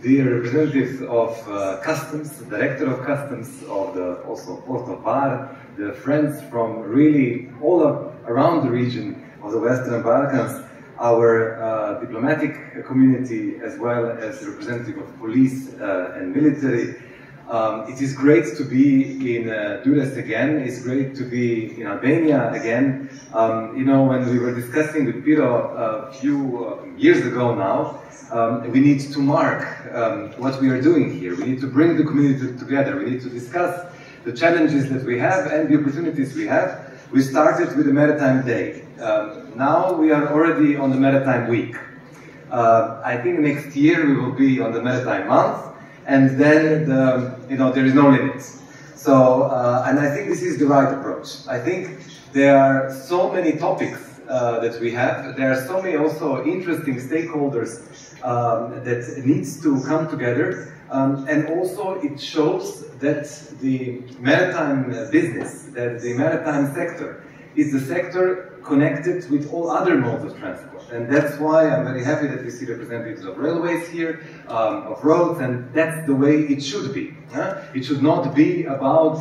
the representatives of customs, the director of customs of the also port of Pare, the friends from really all around the region of the Western Balkans, our diplomatic community, as well as the representative of police and military. It is great to be in Dures again. It's great to be in Albania again. You know, when we were discussing with Piro a few years ago now, we need to mark what we are doing here. We need to bring the community together. We need to discuss the challenges that we have and the opportunities we have. We started with the Maritime Day. Now we are already on the Maritime Week. I think next year we will be on the Maritime Month, and then there is no limit. So, and I think this is the right approach. I think there are so many topics that we have. There are so many also interesting stakeholders that needs to come together, and also it shows that the maritime business, that the maritime sector is the sector connected with all other modes of transport. And that's why I'm very happy that we see representatives of railways here, of roads, and that's the way it should be. It should not be about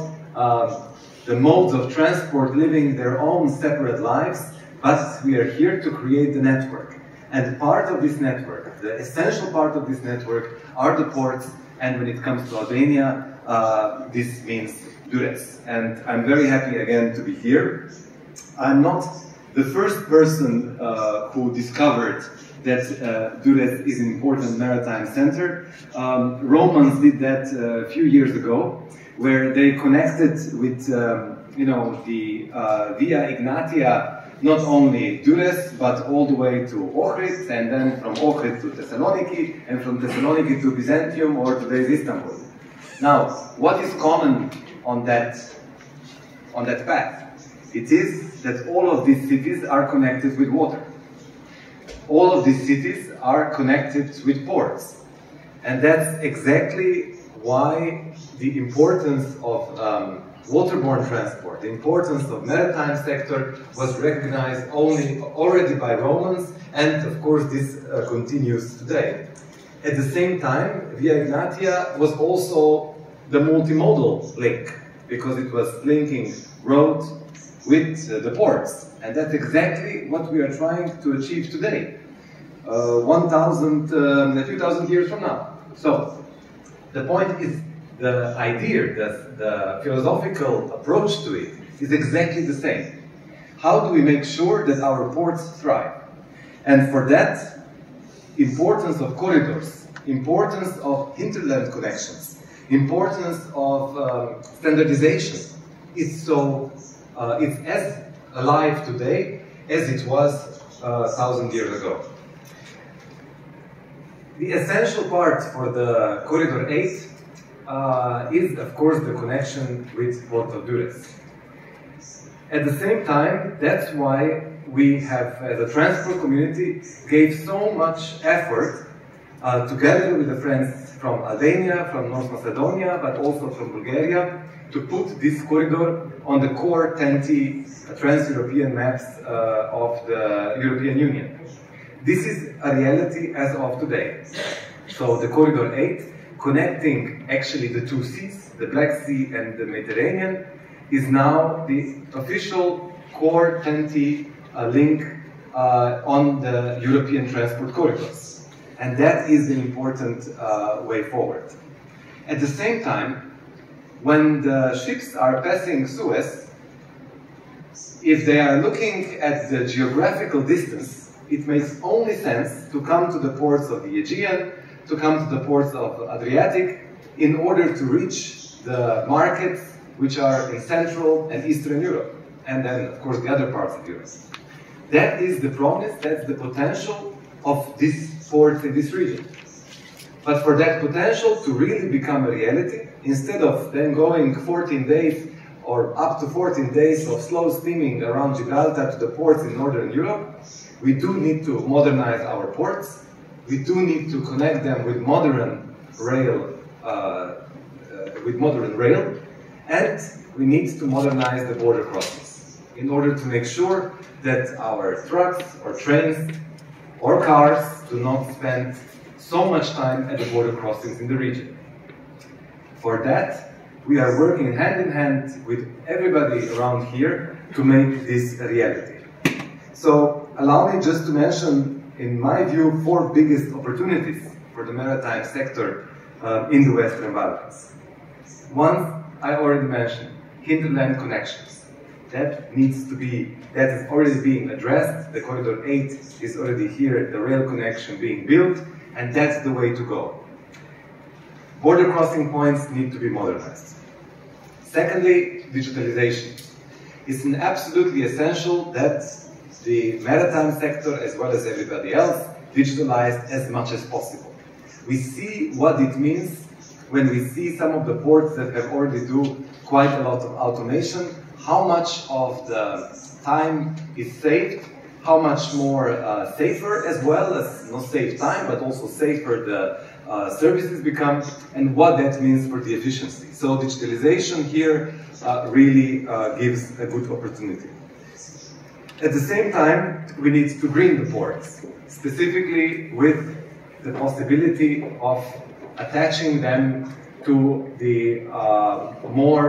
the modes of transport living their own separate lives, but we are here to create the network. And part of this network, the essential part of this network, are the ports, and when it comes to Albania, this means Dures. And I'm very happy again to be here. I'm not the first person who discovered that Dures is an important maritime center. Romans did that a few years ago, where they connected with the Via Ignatia, not only Dures, but all the way to Ohrid, and then from Ohrid to Thessaloniki, and from Thessaloniki to Byzantium, or today's Istanbul. Now, what is common on that path? It is that all of these cities are connected with water. All of these cities are connected with ports. And that's exactly why the importance of waterborne transport, the importance of maritime sector was recognized already by Romans, and of course this continues today. At the same time, Via Ignatia was also the multimodal link, because it was linking road with the ports, and that's exactly what we are trying to achieve today, a few thousand years from now. So the point is, the idea, the philosophical approach to it is exactly the same. How do we make sure that our ports thrive? And for that, importance of corridors, importance of hinterland connections, importance of standardization is it's as alive today as it was 1,000 years ago. The essential part for the Corridor 8 is, of course, the connection with Port of Dures. At the same time, that's why we have, as a transport community, gave so much effort together with the friends from Albania, from North Macedonia, but also from Bulgaria, to put this corridor on the core 10T trans-European maps of the European Union. This is a reality as of today. So the Corridor 8, connecting actually the two seas, the Black Sea and the Mediterranean, is now the official core 10T link on the European transport corridors. And that is an important way forward. At the same time, when the ships are passing Suez, if they are looking at the geographical distance, it makes only sense to come to the ports of the Aegean, to come to the ports of Adriatic, in order to reach the markets which are in Central and Eastern Europe, and then, of course, the other parts of Europe. That is the promise, that's the potential of these ports in this region. But for that potential to really become a reality, instead of then going 14 days or up to 14 days of slow steaming around Gibraltar to the ports in Northern Europe, we do need to modernize our ports. We do need to connect them with modern rail, and we need to modernize the border crossings in order to make sure that our trucks or trains or cars do not spend so much time at the border crossings in the region. For that, we are working hand in hand with everybody around here to make this a reality. So allow me just to mention, in my view, 4 biggest opportunities for the maritime sector in the Western Balkans. One, I already mentioned, hinterland connections. That is already being addressed. The Corridor 8 is already here, the rail connection being built, and that's the way to go. Border crossing points need to be modernized. Secondly, digitalization. It's absolutely essential that the maritime sector, as well as everybody else, digitalized as much as possible. We see what it means when we see some of the ports that have already do quite a lot of automation, how much of the time is saved, how much more safer, as well as not save time, but also safer the services become, and what that means for the efficiency. So digitalization here really gives a good opportunity. At the same time, we need to green the ports, specifically with the possibility of attaching them to the more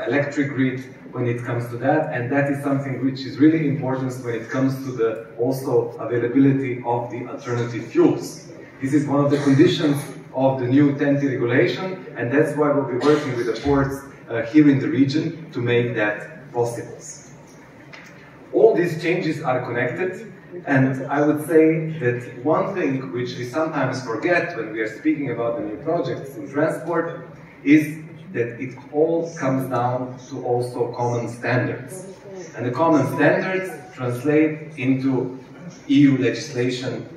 electric grid when it comes to that, and that is something which is really important when it comes to the also availability of the alternative fuels. This is one of the conditions of the new TEN-T regulation, and that's why we'll be working with the ports here in the region to make that possible. All these changes are connected, and I would say that one thing which we sometimes forget when we are speaking about the new projects in transport is that it all comes down to also common standards. And the common standards translate into EU legislation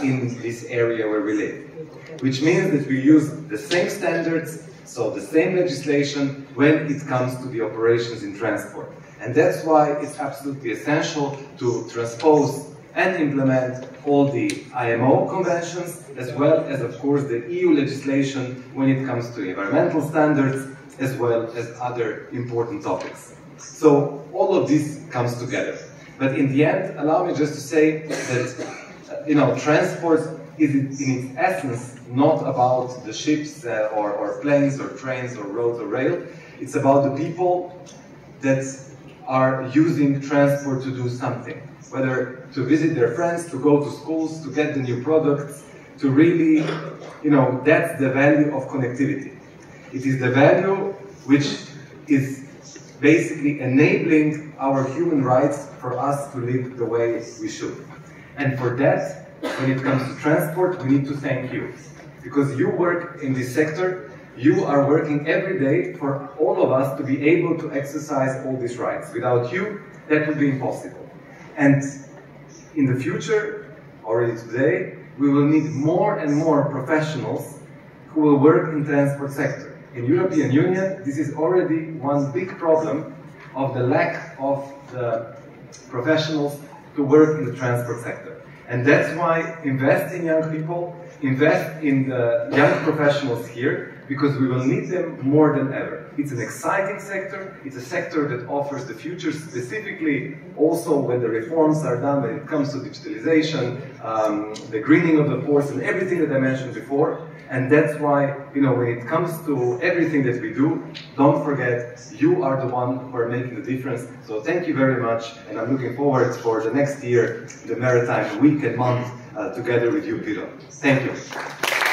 in this area where we live. Which means that we use the same standards, so the same legislation, when it comes to the operations in transport. And that's why it's absolutely essential to transpose and implement all the IMO conventions, as well as, of course, the EU legislation when it comes to environmental standards, as well as other important topics. So all of this comes together. But in the end, allow me just to say that transport is in its essence not about the ships or planes or trains or roads or rail. It's about the people that are using transport to do something, whether to visit their friends, to go to schools, to get the new products, to really, that's the value of connectivity. It is the value which is basically enabling our human rights for us to live the way we should. And for that, when it comes to transport, we need to thank you. Because you work in this sector, you are working every day for all of us to be able to exercise all these rights. Without you, that would be impossible. And in the future, already today, we will need more and more professionals who will work in the transport sector. In European Union, this is already one big problem of the lack of the professionals to work in the transport sector. And that's why invest in young people, invest in the young professionals here, because we will need them more than ever. It's an exciting sector, it's a sector that offers the future, specifically also when the reforms are done, when it comes to digitalization, the greening of the ports and everything that I mentioned before. And that's why, when it comes to everything that we do, don't forget, you are the one who are making the difference. So thank you very much, and I'm looking forward for the next year, the Maritime Week and Month, together with you, Piro. Thank you.